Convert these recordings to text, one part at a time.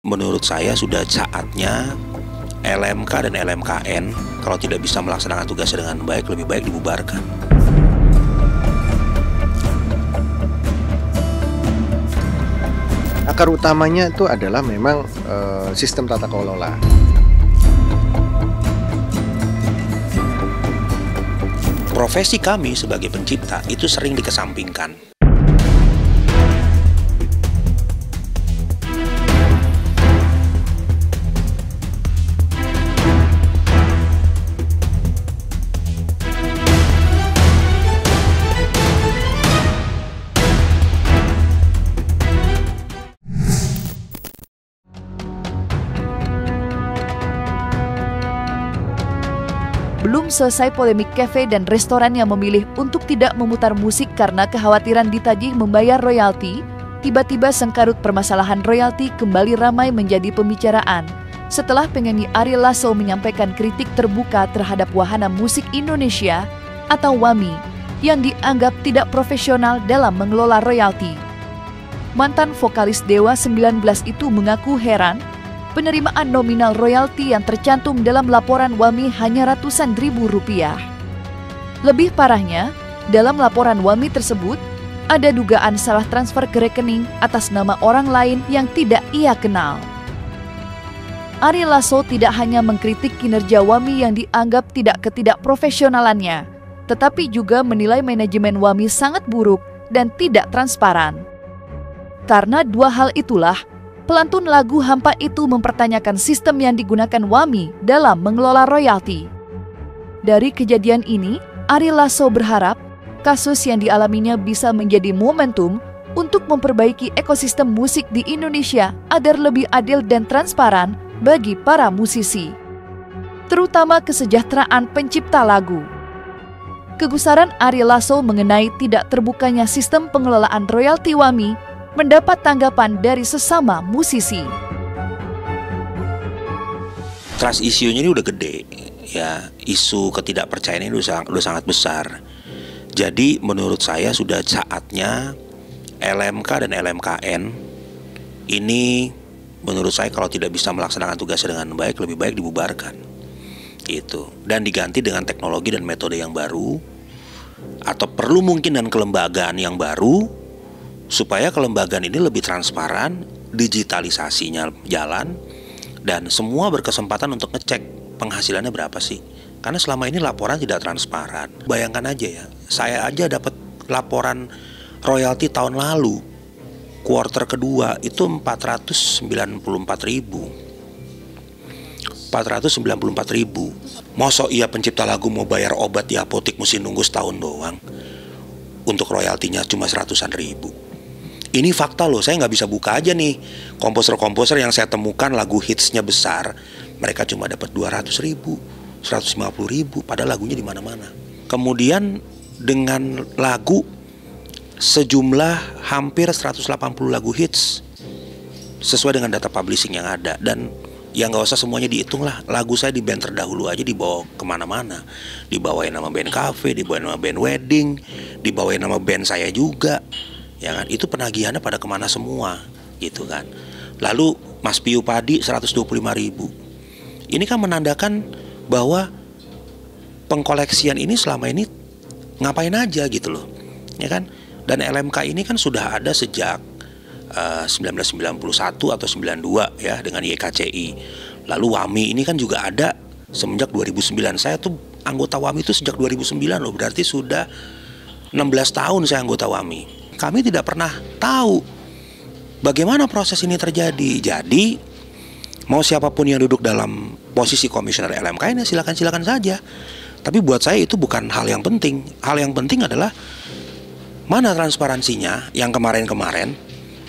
Menurut saya sudah saatnya LMK dan LMKN kalau tidak bisa melaksanakan tugasnya dengan baik, lebih baik dibubarkan. Akar utamanya itu adalah memang sistem tata kelola. Profesi kami sebagai pencipta itu sering dikesampingkan. Belum selesai polemik kafe dan restoran yang memilih untuk tidak memutar musik karena kekhawatiran ditagih membayar royalti, tiba-tiba sengkarut permasalahan royalti kembali ramai menjadi pembicaraan setelah penyanyi Ari Lasso menyampaikan kritik terbuka terhadap wahana musik Indonesia atau WAMI yang dianggap tidak profesional dalam mengelola royalti. Mantan vokalis Dewa 19 itu mengaku heran penerimaan nominal royalti yang tercantum dalam laporan WAMI hanya ratusan ribu rupiah. Lebih parahnya, dalam laporan WAMI tersebut, ada dugaan salah transfer ke rekening atas nama orang lain yang tidak ia kenal. Ari Lasso tidak hanya mengkritik kinerja WAMI yang dianggap tidak ketidakprofesionalannya, tetapi juga menilai manajemen WAMI sangat buruk dan tidak transparan. Karena dua hal itulah, pelantun lagu Hampa itu mempertanyakan sistem yang digunakan WAMI dalam mengelola royalti. Dari kejadian ini, Ari Lasso berharap kasus yang dialaminya bisa menjadi momentum untuk memperbaiki ekosistem musik di Indonesia agar lebih adil dan transparan bagi para musisi, terutama kesejahteraan pencipta lagu. Kegusaran Ari Lasso mengenai tidak terbukanya sistem pengelolaan royalti WAMI mendapat tanggapan dari sesama musisi. Trust issue-nya ini udah gede, ya, isu ketidakpercayaan ini udah sangat besar. Jadi menurut saya sudah saatnya LMK dan LMKN ini menurut saya kalau tidak bisa melaksanakan tugasnya dengan baik, lebih baik dibubarkan. Itu, dan diganti dengan teknologi dan metode yang baru, atau perlu mungkin dan kelembagaan yang baru, supaya kelembagaan ini lebih transparan, digitalisasinya jalan, dan semua berkesempatan untuk ngecek penghasilannya berapa sih. Karena selama ini laporan tidak transparan. Bayangkan aja ya, saya aja dapat laporan royalti tahun lalu, kuarter kedua itu 494.000. Mosok iya pencipta lagu mau bayar obat di apotik mesti nunggu setahun doang untuk royaltinya cuma 100-an ribu. Ini fakta loh, saya nggak bisa buka aja nih komposer-komposer yang saya temukan lagu hitsnya besar, mereka cuma dapat 200 ribu, 150 ribu, padahal lagunya di mana-mana. Kemudian dengan lagu sejumlah hampir 180 lagu hits sesuai dengan data publishing yang ada, dan ya nggak usah semuanya dihitung lah, lagu saya di band terdahulu aja dibawa kemana-mana, dibawain nama band cafe, dibawain nama band wedding, dibawain nama band saya juga. Ya kan, itu penagihannya pada kemana semua gitu kan. Lalu Mas Piu Padi 125 ribu. Ini kan menandakan bahwa pengkoleksian ini selama ini ngapain aja gitu loh, ya kan. Dan LMK ini kan sudah ada sejak 1991 atau 92 ya dengan YKCI. Lalu WAMI ini kan juga ada semenjak 2009. Saya tuh anggota WAMI itu sejak 2009 loh, berarti sudah 16 tahun saya anggota WAMI. Kami tidak pernah tahu bagaimana proses ini terjadi. Jadi mau siapapun yang duduk dalam posisi komisioner LMK ini silakan saja. Tapi buat saya itu bukan hal yang penting. Hal yang penting adalah mana transparansinya yang kemarin-kemarin,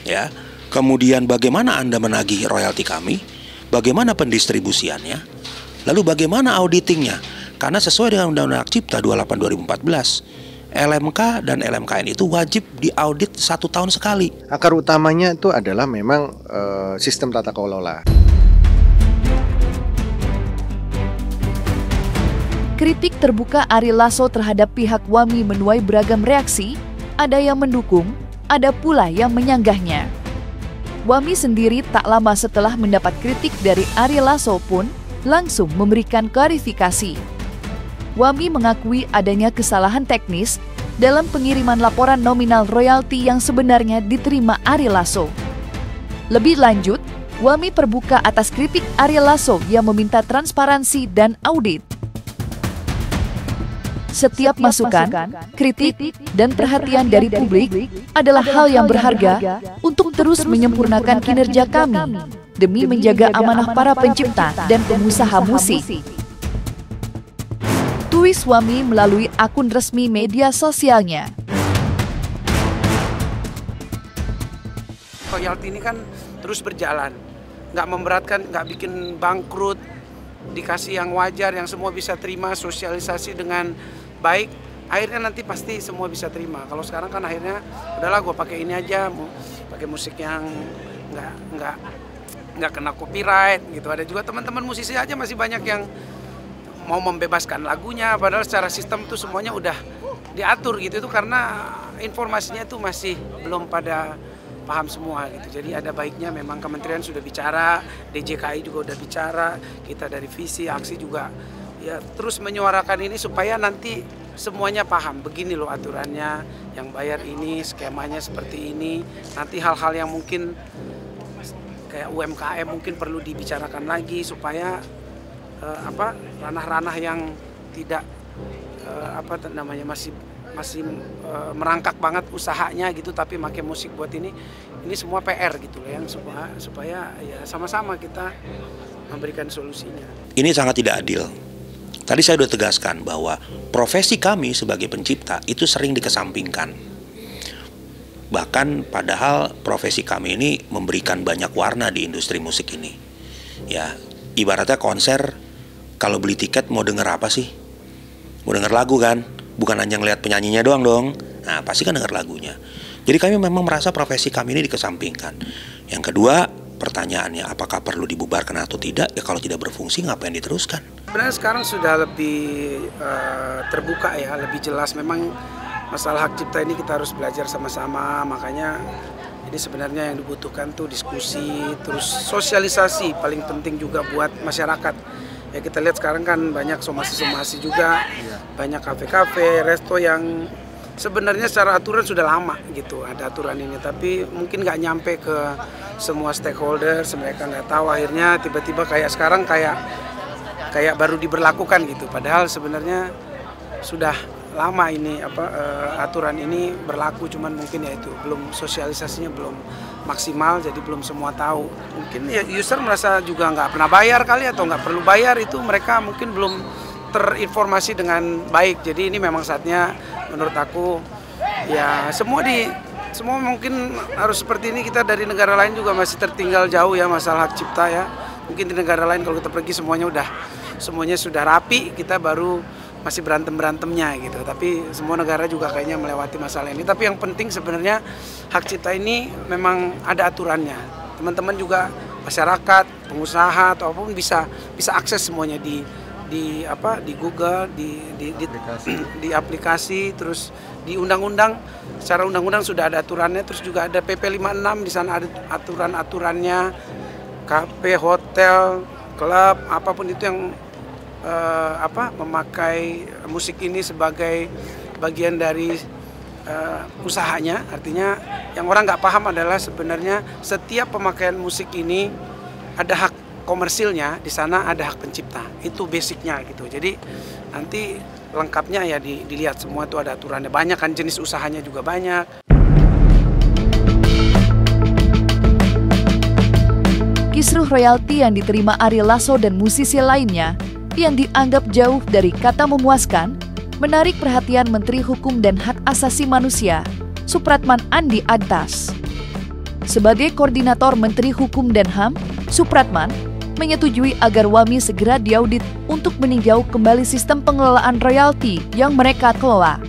ya. Kemudian bagaimana Anda menagih royalti kami, bagaimana pendistribusiannya, lalu bagaimana auditingnya. Karena sesuai dengan Undang-Undang Hak Cipta 28/2014, LMK dan LMKN itu wajib diaudit 1 tahun sekali. Akar utamanya itu adalah memang sistem tata kelola. Kritik terbuka Ari Lasso terhadap pihak WAMI menuai beragam reaksi, ada yang mendukung, ada pula yang menyanggahnya. Wami sendiri tak lama setelah mendapat kritik dari Ari Lasso pun langsung memberikan klarifikasi. Wami mengakui adanya kesalahan teknis dalam pengiriman laporan nominal royalti yang sebenarnya diterima Ari Lasso. Lebih lanjut, Wami terbuka atas kritik Ari Lasso yang meminta transparansi dan audit. Setiap masukan, kritik, dan perhatian dari publik adalah hal yang berharga untuk terus menyempurnakan kinerja kami demi menjaga amanah para pencipta dan pengusaha musik. Tulis Wami melalui akun resmi media sosialnya. Royalti ini kan terus berjalan, nggak memberatkan, nggak bikin bangkrut, dikasih yang wajar, yang semua bisa terima, sosialisasi dengan baik, akhirnya nanti pasti semua bisa terima. Kalau sekarang kan akhirnya udahlah gue pakai ini aja, pakai musik yang nggak kena copyright gitu. Ada juga teman-teman musisi aja masih banyak yang mau membebaskan lagunya, padahal secara sistem tuh semuanya udah diatur gitu. Itu karena informasinya itu masih belum pada paham semua gitu. Jadi ada baiknya memang kementerian sudah bicara, DJKI juga udah bicara, kita dari visi aksi juga ya terus menyuarakan ini supaya nanti semuanya paham. Begini loh aturannya, yang bayar ini, skemanya seperti ini. Nanti hal-hal yang mungkin kayak UMKM mungkin perlu dibicarakan lagi supaya ranah-ranah yang tidak masih merangkak banget usahanya gitu, tapi pakai musik buat ini semua PR gitu loh, yang supaya ya sama-sama kita memberikan solusinya. Ini sangat tidak adil. Tadi saya sudah tegaskan bahwa profesi kami sebagai pencipta itu sering dikesampingkan. Bahkan padahal profesi kami ini memberikan banyak warna di industri musik ini. Ya, ibaratnya konser, kalau beli tiket mau denger apa sih? Mau denger lagu kan? Bukan hanya ngeliat penyanyinya doang dong. Nah, pasti kan denger lagunya. Jadi kami memang merasa profesi kami ini dikesampingkan. Yang kedua, pertanyaannya apakah perlu dibubarkan atau tidak? Ya kalau tidak berfungsi ngapain diteruskan? Sebenarnya sekarang sudah lebih terbuka ya, lebih jelas. Memang masalah hak cipta ini kita harus belajar sama-sama. Makanya ini sebenarnya yang dibutuhkan tuh diskusi, terus sosialisasi paling penting juga buat masyarakat. Ya kita lihat sekarang kan banyak somasi-somasi juga, banyak kafe-kafe, resto yang sebenarnya secara aturan sudah lama gitu ada aturan ini, tapi mungkin nggak nyampe ke semua stakeholders, mereka nggak tahu, akhirnya tiba-tiba kayak sekarang kayak baru diberlakukan gitu, padahal sebenarnya sudah lama ini aturan ini berlaku, cuman mungkin ya itu belum sosialisasinya belum maksimal, jadi belum semua tahu. Mungkin ya user merasa juga nggak pernah bayar kali atau nggak perlu bayar, itu mereka mungkin belum terinformasi dengan baik. Jadi ini memang saatnya menurut aku ya semua mungkin harus seperti ini. Kita dari negara lain juga masih tertinggal jauh ya masalah hak cipta ya. Mungkin di negara lain kalau kita pergi semuanya sudah rapi, kita baru masih berantemnya gitu. Tapi semua negara juga kayaknya melewati masalah ini. Tapi yang penting sebenarnya hak cipta ini memang ada aturannya. Teman-teman juga masyarakat, pengusaha ataupun bisa akses semuanya di Google, di aplikasi, terus di undang-undang. Secara undang-undang sudah ada aturannya, terus juga ada PP 56 di sana ada aturan-aturannya. Kafe, hotel, klub, apapun itu yang memakai musik ini sebagai bagian dari usahanya. Artinya yang orang nggak paham adalah sebenarnya setiap pemakaian musik ini ada hak komersilnya, di sana ada hak pencipta. Itu basicnya gitu. Jadi nanti lengkapnya ya dilihat semua itu ada aturannya. Banyak kan jenis usahanya juga banyak. Kisruh royalti yang diterima Ari Lasso dan musisi lainnya yang dianggap jauh dari kata memuaskan, menarik perhatian Menteri Hukum dan Hak Asasi Manusia, Supratman Andi Antas. Sebagai Koordinator Menteri Hukum dan HAM, Supratman menyetujui agar Wami segera diaudit untuk meninjau kembali sistem pengelolaan royalti yang mereka kelola.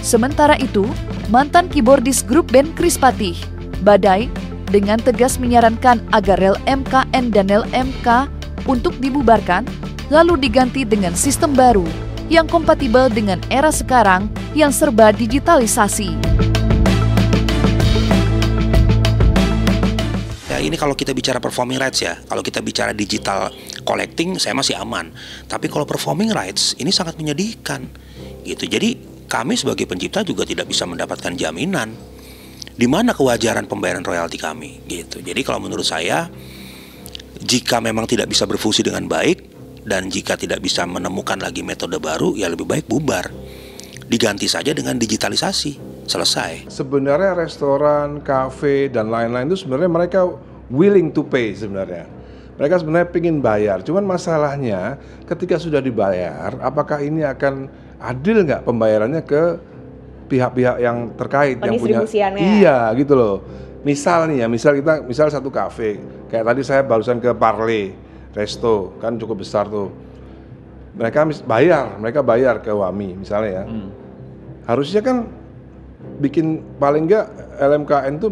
Sementara itu, mantan keyboardis grup band Chris Patih, Badai, dengan tegas menyarankan agar rel MKN dan LMK untuk dibubarkan, lalu diganti dengan sistem baru yang kompatibel dengan era sekarang yang serba digitalisasi. saya ini kalau kita bicara performing rights ya, kalau kita bicara digital collecting saya masih aman. Tapi kalau performing rights ini sangat menyedihkan gitu. Jadi kami sebagai pencipta juga tidak bisa mendapatkan jaminan di mana kewajaran pembayaran royalti kami gitu. Jadi kalau menurut saya, jika memang tidak bisa berfungsi dengan baik dan jika tidak bisa menemukan lagi metode baru, ya lebih baik bubar. Diganti saja dengan digitalisasi. Selesai. Sebenarnya restoran, kafe, dan lain-lain itu sebenarnya mereka willing to pay sebenarnya. Mereka sebenarnya ingin bayar. Cuman masalahnya ketika sudah dibayar, apakah ini akan adil nggak pembayarannya ke pihak-pihak yang terkait, yang punya? Iya, gitu loh. Misal nih ya, misal satu kafe, kayak tadi saya barusan ke Parley Resto, kan cukup besar tuh. Mereka bayar ke Wami misalnya ya. Harusnya kan bikin paling enggak LMKN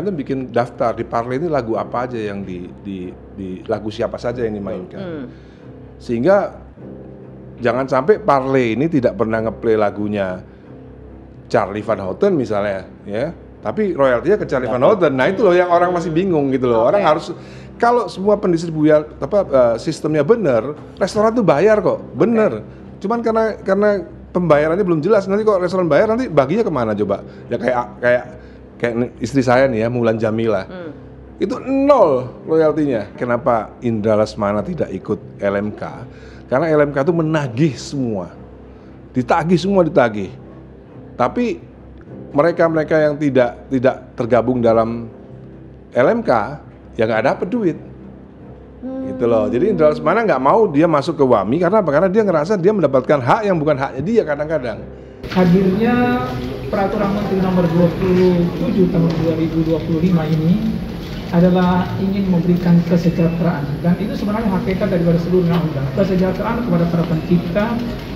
itu bikin daftar di Parley ini lagu apa aja yang di lagu siapa saja yang dimainkan. Sehingga jangan sampai Parley ini tidak pernah ngeplay lagunya Charlie Van Houten misalnya ya, tapi royaltinya ke Charlie Van Houten. Nah itu loh yang orang masih bingung gitu loh. Orang harus, kalau semua pendistribusian sistemnya benar, restoran tuh bayar kok, bener. Cuman karena pembayarannya belum jelas, nanti kok restoran bayar nanti baginya kemana coba? Ya kayak istri saya nih ya, Mulan Jamila, itu 0 royaltinya. Kenapa Indra Lesmana tidak ikut LMK? Karena LMK itu menagih semua, ditagih. Tapi mereka yang tidak tergabung dalam LMK ya nggak dapat duit. Gitu loh. Jadi Indra Lesmana nggak mau dia masuk ke Wami karena apa? Karena dia ngerasa dia mendapatkan hak yang bukan haknya dia kadang-kadang. Hadirnya Peraturan Menteri Nomor 27 Tahun 2025 ini adalah ingin memberikan kesejahteraan, dan itu sebenarnya hakikat daripada seluruh undang-undang. Kesejahteraan kepada para pencipta,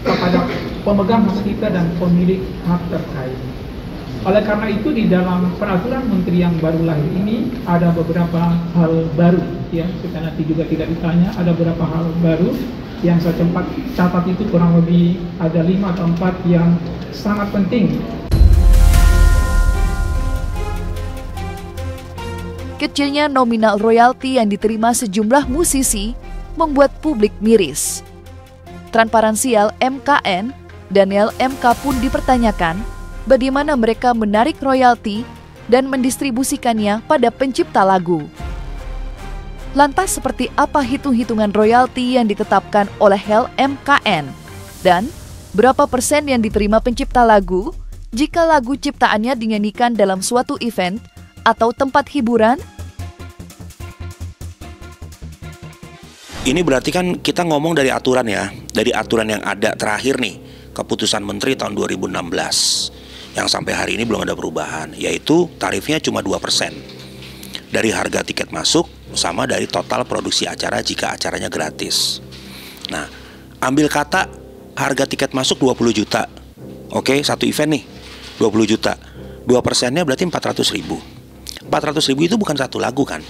kepada pemegang hak cipta dan pemilik hak terkait. Oleh karena itu di dalam peraturan menteri yang baru lahir ini ada beberapa hal baru ya, kita nanti juga tidak ditanya, ada beberapa hal baru yang saya sempat catat itu kurang lebih ada 5 atau 4 yang sangat penting. Kecilnya nominal royalti yang diterima sejumlah musisi membuat publik miris. Transparansial MKN, Daniel MK pun dipertanyakan bagaimana mereka menarik royalti dan mendistribusikannya pada pencipta lagu. Lantas seperti apa hitung-hitungan royalti yang ditetapkan oleh MKN? Dan berapa persen yang diterima pencipta lagu jika lagu ciptaannya dinyanyikan dalam suatu event atau tempat hiburan? Ini berarti kan kita ngomong dari aturan ya, dari aturan yang ada terakhir nih, keputusan Menteri tahun 2016. Yang sampai hari ini belum ada perubahan, yaitu tarifnya cuma 2% dari harga tiket masuk sama dari total produksi acara jika acaranya gratis. Nah, ambil kata harga tiket masuk 20 juta. Oke, satu event nih 20 juta. 2%-nya berarti 400.000. 400.000 itu bukan satu lagu kan,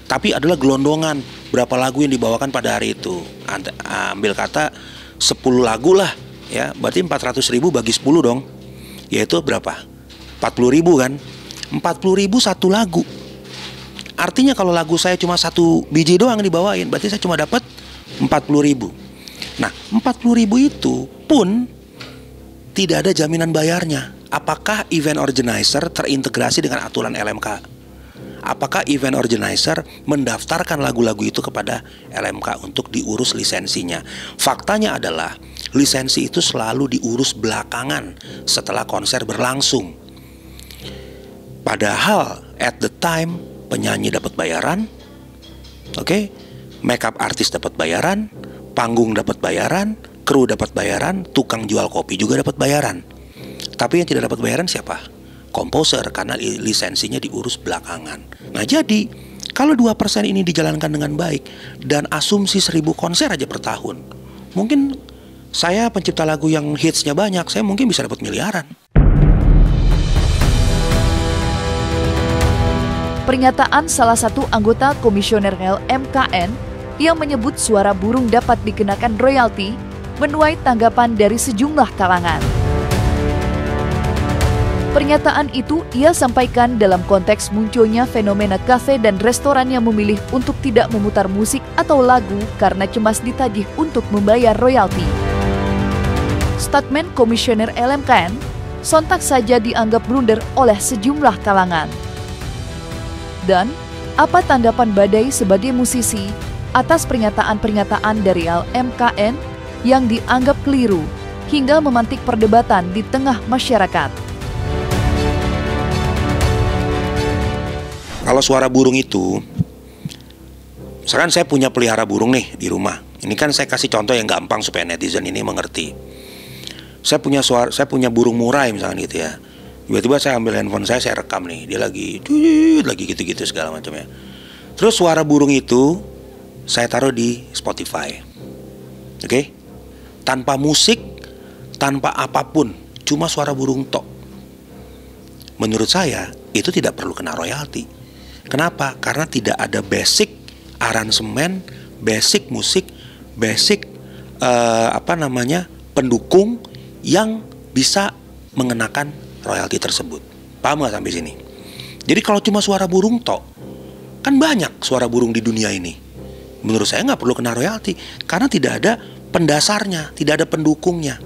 tapi adalah gelondongan berapa lagu yang dibawakan pada hari itu. Ambil kata 10 lagu lah ya, berarti 400.000 bagi 10 dong. Yaitu berapa? 40.000 kan? 40.000 satu lagu. Artinya kalau lagu saya cuma 1 biji doang dibawain, berarti saya cuma dapat 40.000. Nah, 40.000 itu pun tidak ada jaminan bayarnya. Apakah event organizer terintegrasi dengan aturan LMK? Apakah event organizer mendaftarkan lagu-lagu itu kepada LMK untuk diurus lisensinya? Faktanya adalah lisensi itu selalu diurus belakangan setelah konser berlangsung. Padahal at the time penyanyi dapat bayaran, makeup artis dapat bayaran, panggung dapat bayaran, kru dapat bayaran, tukang jual kopi juga dapat bayaran. Tapi yang tidak dapat bayaran siapa? Komposer, karena lisensinya diurus belakangan. Nah jadi kalau 2% ini dijalankan dengan baik dan asumsi 1.000 konser aja per tahun, mungkin saya pencipta lagu yang hitsnya banyak, saya mungkin bisa dapat miliaran. Pernyataan salah satu anggota komisioner MKN yang menyebut suara burung dapat dikenakan royalti menuai tanggapan dari sejumlah kalangan. Pernyataan itu ia sampaikan dalam konteks munculnya fenomena kafe dan restoran yang memilih untuk tidak memutar musik atau lagu karena cemas ditagih untuk membayar royalti. Statement Komisioner LMKN sontak saja dianggap blunder oleh sejumlah kalangan. Dan apa tanggapan Badai sebagai musisi atas pernyataan-pernyataan dari LMKN yang dianggap keliru hingga memantik perdebatan di tengah masyarakat? Kalau suara burung itu, misalkan saya punya pelihara burung nih di rumah. Ini kan saya kasih contoh yang gampang supaya netizen ini mengerti. Saya punya burung murai misalkan gitu ya. Tiba-tiba saya ambil handphone saya rekam nih, dia lagi gitu-gitu segala macam ya. Terus suara burung itu saya taruh di Spotify. Oke? Tanpa musik, tanpa apapun, cuma suara burung tok. Menurut saya itu tidak perlu kena royalti. Kenapa? Karena tidak ada basic aransemen, basic musik, basic pendukung yang bisa mengenakan royalti tersebut. Paham nggak sampai sini? Jadi kalau cuma suara burung tok, kan banyak suara burung di dunia ini. Menurut saya nggak perlu kena royalti karena tidak ada pendasarnya, tidak ada pendukungnya.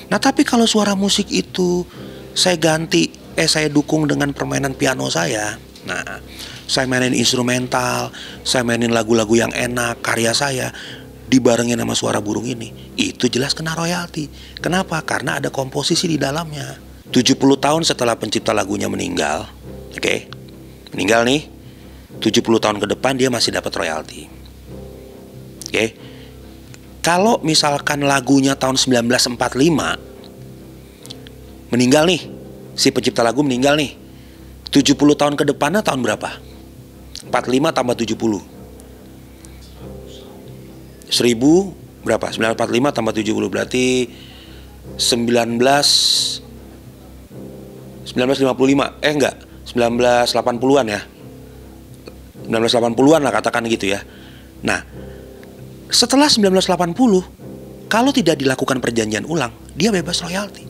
Nah tapi kalau suara musik itu saya dukung dengan permainan piano saya. Nah, saya mainin instrumental, saya mainin lagu-lagu yang enak, karya saya dibarengin sama suara burung ini. Itu jelas kena royalti. Kenapa? Karena ada komposisi di dalamnya. 70 tahun setelah pencipta lagunya meninggal, oke? Meninggal nih. 70 tahun ke depan dia masih dapat royalti. Oke. Kalau misalkan lagunya tahun 1945 meninggal nih, si pencipta lagu meninggal nih, 70 tahun ke depannya tahun berapa? 45 tambah 70 1000 berapa? 945 tambah 70 berarti 1955 enggak 1980-an ya, 1980-an lah katakan gitu ya. Nah setelah 1980 kalau tidak dilakukan perjanjian ulang dia bebas royalti,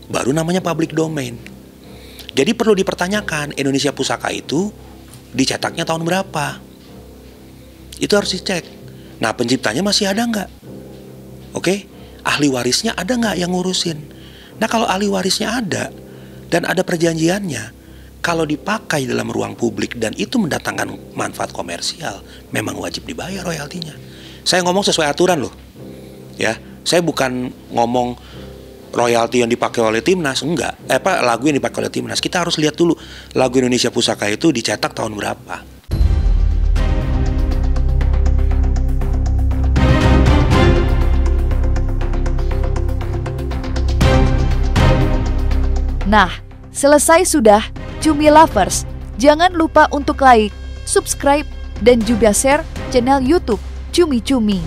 baru namanya public domain. Jadi perlu dipertanyakan Indonesia Pusaka itu dicetaknya tahun berapa, itu harus dicek. Nah penciptanya masih ada nggak? Oke, ahli warisnya ada nggak yang ngurusin? Nah kalau ahli warisnya ada dan ada perjanjiannya, kalau dipakai dalam ruang publik dan itu mendatangkan manfaat komersial, memang wajib dibayar royaltinya. Saya ngomong sesuai aturan loh, ya. Saya bukan ngomong royalti yang dipakai oleh Timnas, enggak. Lagu yang dipakai oleh Timnas. Kita harus lihat dulu lagu Indonesia Pusaka itu dicetak tahun berapa. Nah, selesai sudah Cumi Lovers. Jangan lupa untuk like, subscribe, dan juga share channel YouTube Cumi Cumi.